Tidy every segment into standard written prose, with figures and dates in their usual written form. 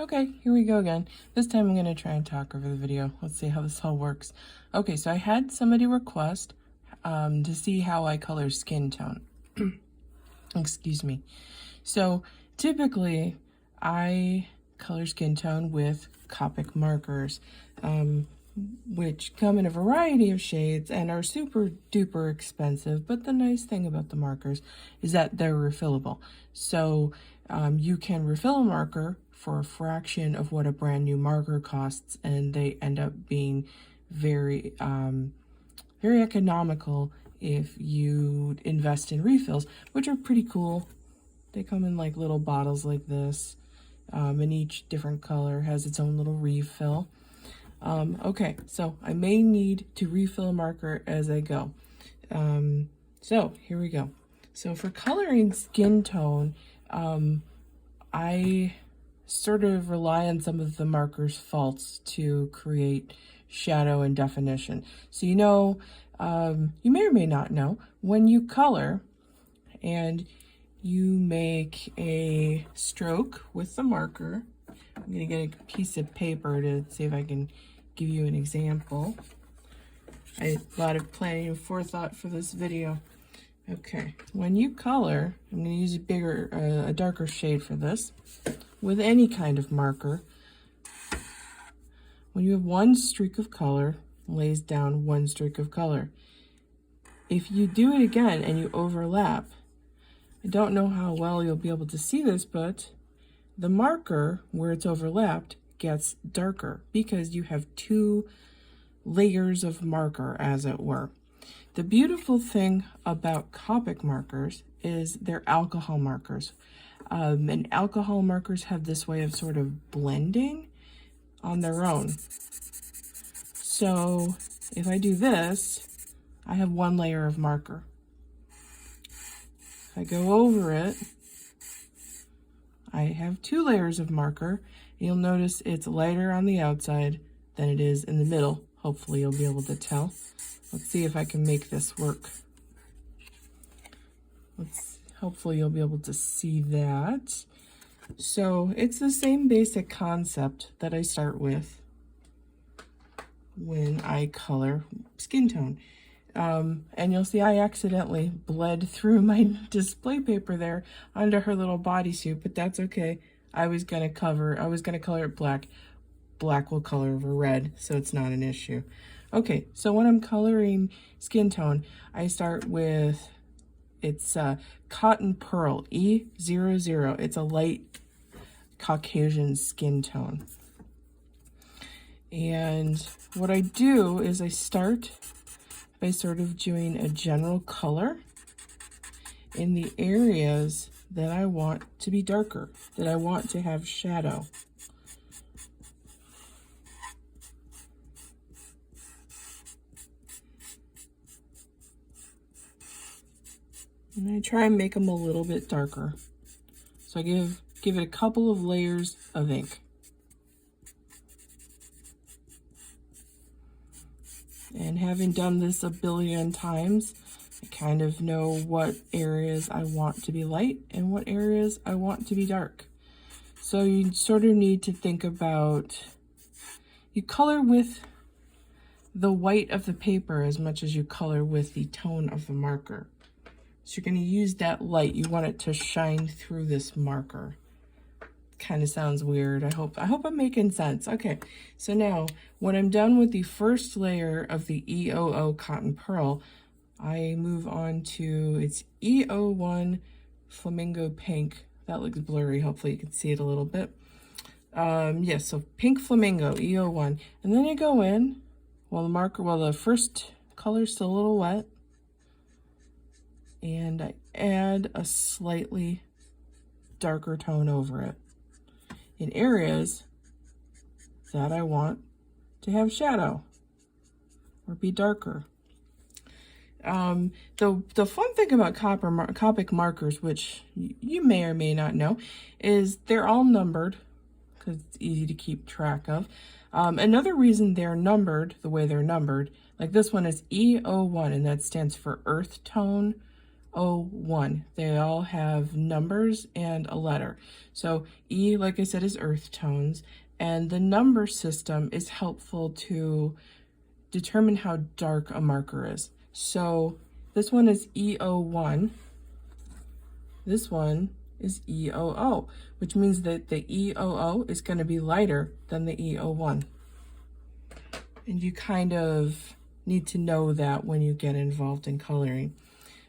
Okay, here we go again. This time I'm going to try and talk over the video. Let's see how this all works. Okay, so I had somebody request to see how I color skin tone. Excuse me. So typically I color skin tone with Copic markers, which come in a variety of shades and are super duper expensive. But the nice thing about the markers is that they're refillable. So you can refill a marker for a fraction of what a brand new marker costs, and they end up being very very economical if you invest in refills, which are pretty cool. They come in like little bottles like this, and each different color has its own little refill. Okay, so I may need to refill a marker as I go. So here we go. So for coloring skin tone, I sort of rely on some of the marker's faults to create shadow and definition. So you know, you may or may not know, when you color and you make a stroke with the marker, I'm going to get a piece of paper to see if I can give you an example. I had a lot of planning and forethought for this video. Okay, when you color, I'm going to use a darker shade for this. With any kind of marker, when you have one streak of color, lays down one streak of color. If you do it again and you overlap, I don't know how well you'll be able to see this, but the marker where it's overlapped gets darker because you have two layers of marker, as it were. The beautiful thing about Copic markers is they're alcohol markers. And alcohol markers have this way of sort of blending on their own. So if I do this, I have one layer of marker. If I go over it, I have two layers of marker. You'll notice it's lighter on the outside than it is in the middle. Hopefully you'll be able to tell. Let's see if I can make this work. Hopefully you'll be able to see that. So it's the same basic concept that I start with when I color skin tone. And you'll see I accidentally bled through my display paper there onto her little bodysuit, but that's okay. I was gonna color it black. Black will color over red, so it's not an issue. Okay, so when I'm coloring skin tone, I start with, it's Cotton Pearl, E00. It's a light Caucasian skin tone. And what I do is I start by sort of doing a general color in the areas that I want to be darker, that I want to have shadow. And I try and make them a little bit darker. So I give it a couple of layers of ink. And having done this a billion times, I kind of know what areas I want to be light and what areas I want to be dark. So you sort of need to think about, you color with the white of the paper as much as you color with the tone of the marker. So you're going to use that light. You want it to shine through this marker. Kind of sounds weird. I hope I'm making sense. Okay, so now when I'm done with the first layer of the E00 Cotton Pearl, I move on to its E01 Flamingo Pink. That looks blurry. Hopefully you can see it a little bit. Yes, so Pink Flamingo, E01. And then I go in while the first color's still a little wet, and I add a slightly darker tone over it in areas that I want to have shadow or be darker. The fun thing about Copic markers, which you may or may not know, is they're all numbered because it's easy to keep track of. Another reason they're numbered the way they're numbered, like this one is E01, and that stands for earth tone E01. They all have numbers and a letter. So E, like I said, is earth tones, and the number system is helpful to determine how dark a marker is. So this one is E01. This one is E00, which means that the E00 is going to be lighter than the E01. And you kind of need to know that when you get involved in coloring.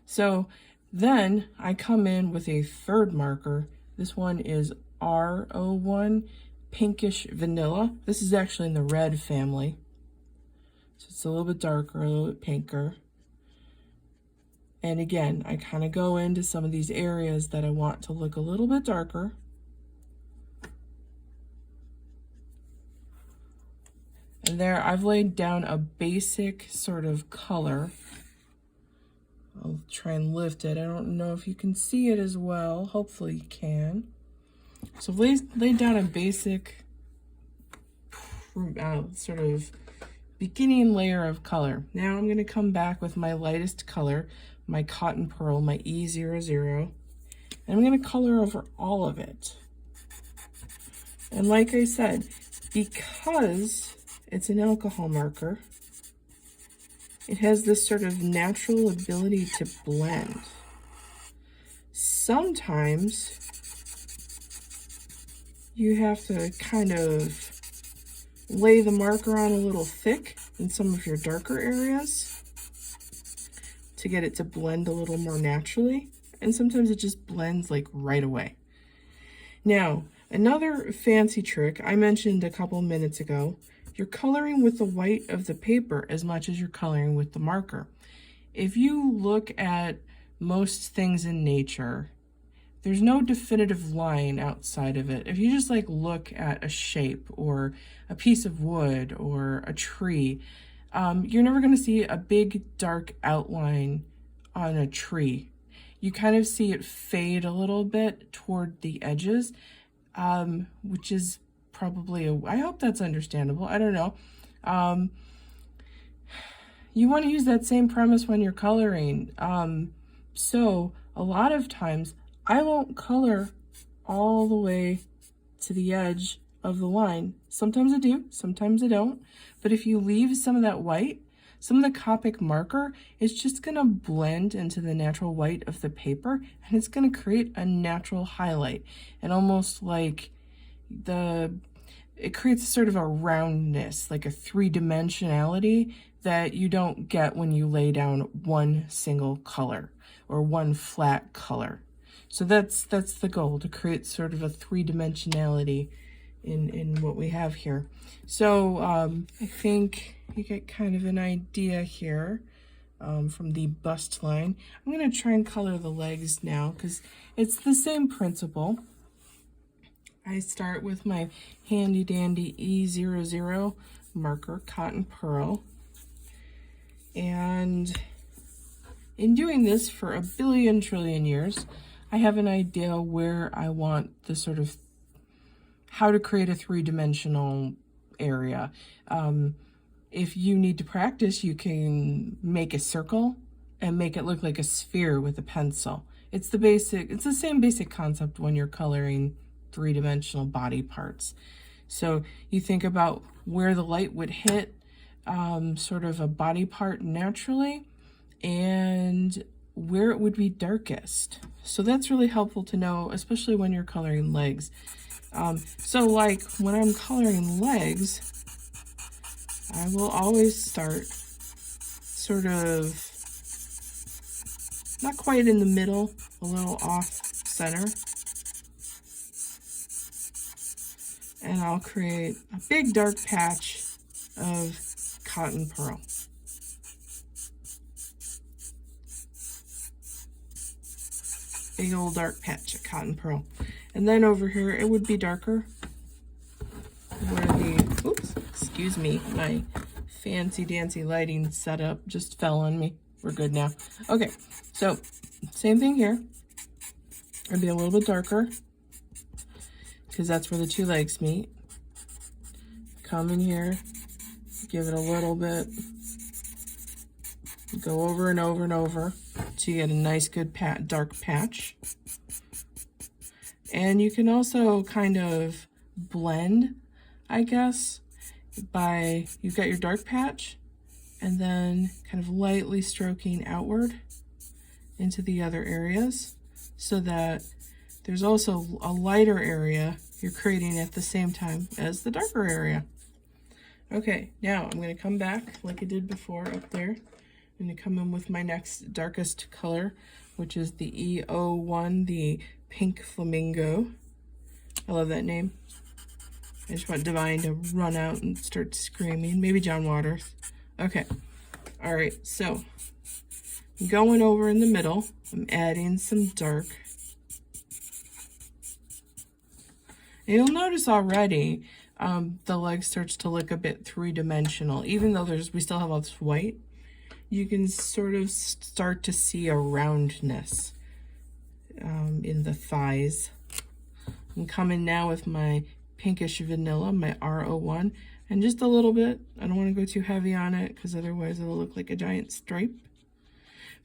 So then I come in with a third marker. This one is R01, pinkish vanilla. This is actually in the red family. So it's a little bit darker, a little bit pinker. And again, I kind of go into some of these areas that I want to look a little bit darker. And there I've laid down a basic sort of color. I'll try and lift it. I don't know if you can see it as well. Hopefully you can. So I've laid down a basic sort of beginning layer of color. Now I'm going to come back with my lightest color, my cotton pearl, my E00, and I'm going to color over all of it. And like I said, because it's an alcohol marker, it has this sort of natural ability to blend. Sometimes you have to kind of lay the marker on a little thick in some of your darker areas to get it to blend a little more naturally. And sometimes it just blends like right away. Now, another fancy trick I mentioned a couple minutes ago, you're coloring with the white of the paper as much as you're coloring with the marker. If you look at most things in nature, there's no definitive line outside of it. If you just like look at a shape or a piece of wood or a tree, you're never going to see a big dark outline on a tree. You kind of see it fade a little bit toward the edges, which is probably I hope that's understandable. I don't know. You want to use that same premise when you're coloring. So a lot of times I won't color all the way to the edge of the line. Sometimes I do, sometimes I don't. But if you leave some of that white, some of the Copic marker is just going to blend into the natural white of the paper, and it's going to create a natural highlight, and almost like it creates sort of a roundness, like a three-dimensionality that you don't get when you lay down one single color or one flat color. So that's the goal, to create sort of a three-dimensionality in what we have here. So I think you get kind of an idea here from the bust line. I'm going to try and color the legs now because it's the same principle. I start with my handy dandy E00 marker, cotton pearl. And in doing this for a billion trillion years, I have an idea where I want the sort of how to create a three-dimensional area. If you need to practice, you can make a circle and make it look like a sphere with a pencil. It's the same basic concept when you're coloring three-dimensional body parts. So you think about where the light would hit sort of a body part naturally and where it would be darkest. So that's really helpful to know, especially when you're coloring legs. So like when I'm coloring legs, I will always start sort of not quite in the middle, a little off center. And I'll create a big dark patch of cotton pearl. Big old dark patch of cotton pearl. And then over here, it would be darker where the, oops, excuse me, my fancy dancy lighting setup just fell on me. We're good now. Okay, so same thing here. It'll be a little bit darker because that's where the two legs meet. Come in here, give it a little bit, go over and over and over. so you get a nice good dark patch. And you can also kind of blend, I guess, by, you've got your dark patch and then kind of lightly stroking outward into the other areas so that there's also a lighter area you're creating at the same time as the darker area. Okay, now I'm going to come back like I did before up there. I'm going to come in with my next darkest color, which is the E01, the Pink Flamingo. I love that name. I just want Divine to run out and start screaming. Maybe John Waters. Okay. All right, so I'm going over in the middle. I'm adding some dark. And you'll notice already the leg starts to look a bit three-dimensional. Even though we still have all this white, you can sort of start to see a roundness in the thighs. I'm coming now with my pinkish vanilla, my R01, and just a little bit. I don't want to go too heavy on it because otherwise it'll look like a giant stripe.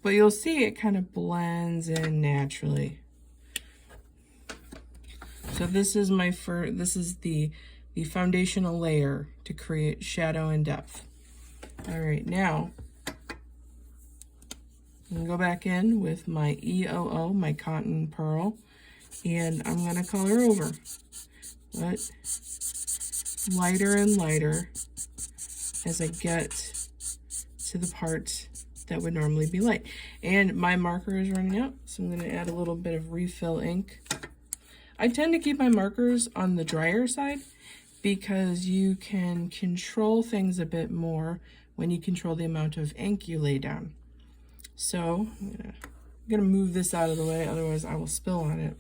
But you'll see it kind of blends in naturally. So this is the foundational layer to create shadow and depth. All right, now I'm gonna go back in with my EOO, my cotton pearl, and I'm gonna color over, but lighter and lighter as I get to the part that would normally be light. And my marker is running out, so I'm gonna add a little bit of refill ink. I tend to keep my markers on the drier side because you can control things a bit more when you control the amount of ink you lay down. So I'm gonna move this out of the way, otherwise I will spill on it.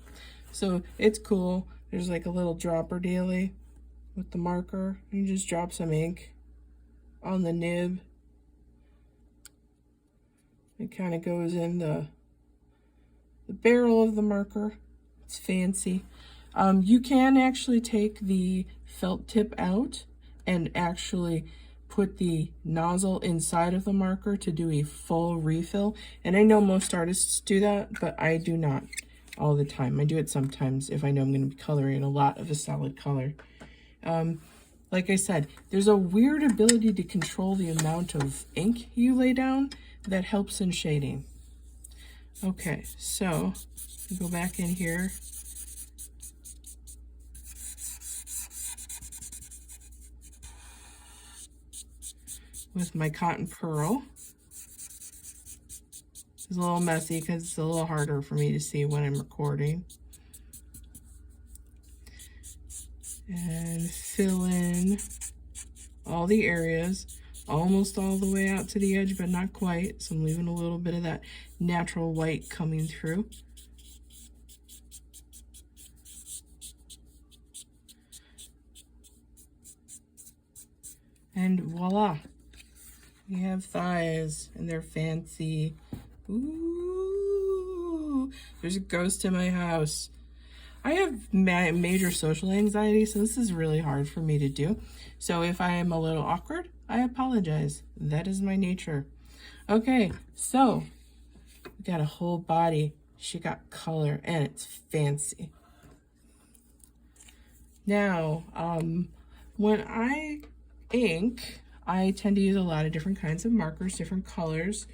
So it's cool. There's like a little dropper daily with the marker. You just drop some ink on the nib. It kind of goes in the barrel of the marker. It's fancy. You can actually take the felt tip out and actually put the nozzle inside of the marker to do a full refill. And I know most artists do that, but I do not all the time. I do it sometimes if I know I'm going to be coloring a lot of a solid color. Like I said, there's a weird ability to control the amount of ink you lay down that helps in shading. Okay, so go back in here. With my cotton pearl. It's a little messy because it's a little harder for me to see when I'm recording. And fill in all the areas, almost all the way out to the edge, but not quite. So I'm leaving a little bit of that natural white coming through. And voila. We have thighs, and they're fancy. Ooh, there's a ghost in my house. I have major social anxiety, so this is really hard for me to do. So if I am a little awkward, I apologize. That is my nature. Okay, so we got a whole body. She got color, and it's fancy. Now, when I ink, I tend to use a lot of different kinds of markers, different colors.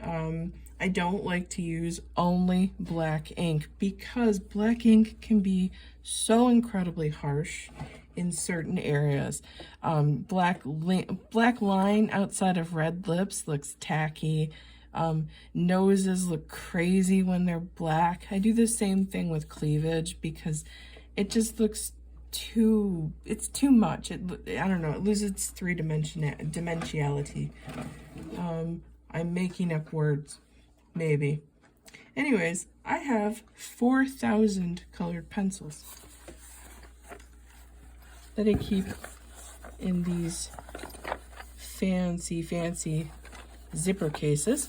I don't like to use only black ink because black ink can be so incredibly harsh in certain areas. Black line outside of red lips looks tacky. Noses look crazy when they're black. I do the same thing with cleavage because it just looks it's too much. I don't know, it loses its dimensionality. I'm making up words, maybe. Anyways, I have 4,000 colored pencils that I keep in these fancy zipper cases.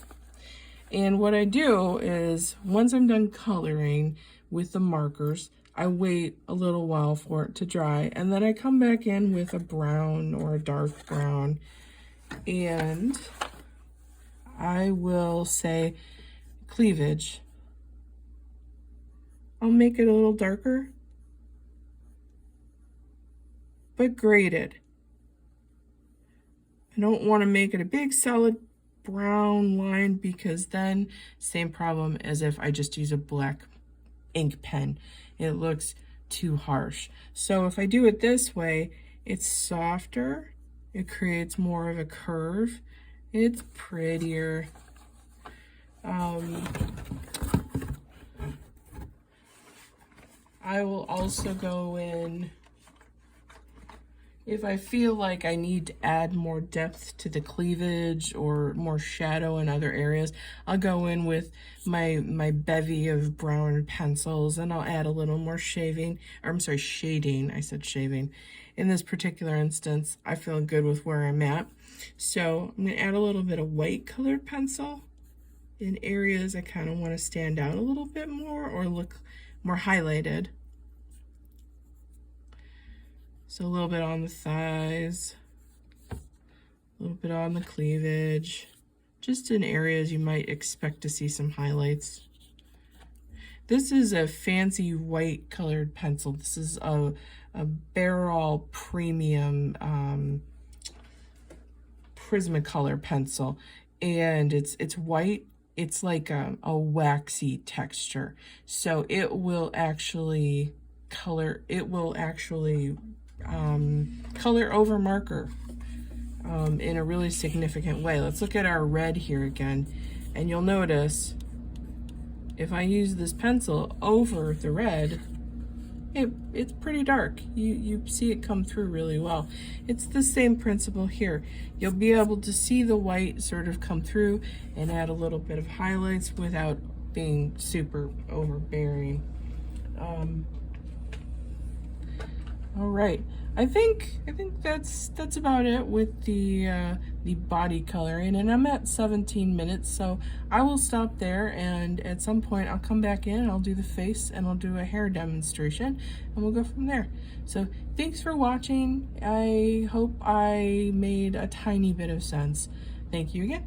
And what I do is, once I'm done coloring with the markers, I wait a little while for it to dry, and then I come back in with a brown or a dark brown, and I will say, cleavage, I'll make it a little darker, but graded. I don't want to make it a big solid brown line because then same problem as if I just use a black ink pen. It looks too harsh. So if I do it this way, it's softer, it creates more of a curve, it's prettier. I will also go in, if I feel like I need to add more depth to the cleavage or more shadow in other areas, I'll go in with my bevy of brown pencils and I'll add a little more shading. I said shaving. In this particular instance, I feel good with where I'm at. So I'm gonna add a little bit of white colored pencil in areas I kind of want to stand out a little bit more or look more highlighted. So a little bit on the thighs, a little bit on the cleavage, just in areas you might expect to see some highlights. This is a fancy white colored pencil. This is a Barrel Premium Prismacolor pencil, and it's white. It's like a waxy texture, so it will actually color. It will actually color over marker in a really significant way. Let's look at our red here again, and you'll notice if I use this pencil over the red, it's pretty dark. You see it come through really well. It's the same principle here. You'll be able to see the white sort of come through and add a little bit of highlights without being super overbearing. All right, I think that's about it with the body coloring, and I'm at 17 minutes, so I will stop there, and at some point I'll come back in, I'll do the face, and I'll do a hair demonstration, and we'll go from there. So thanks for watching. I hope I made a tiny bit of sense. Thank you again.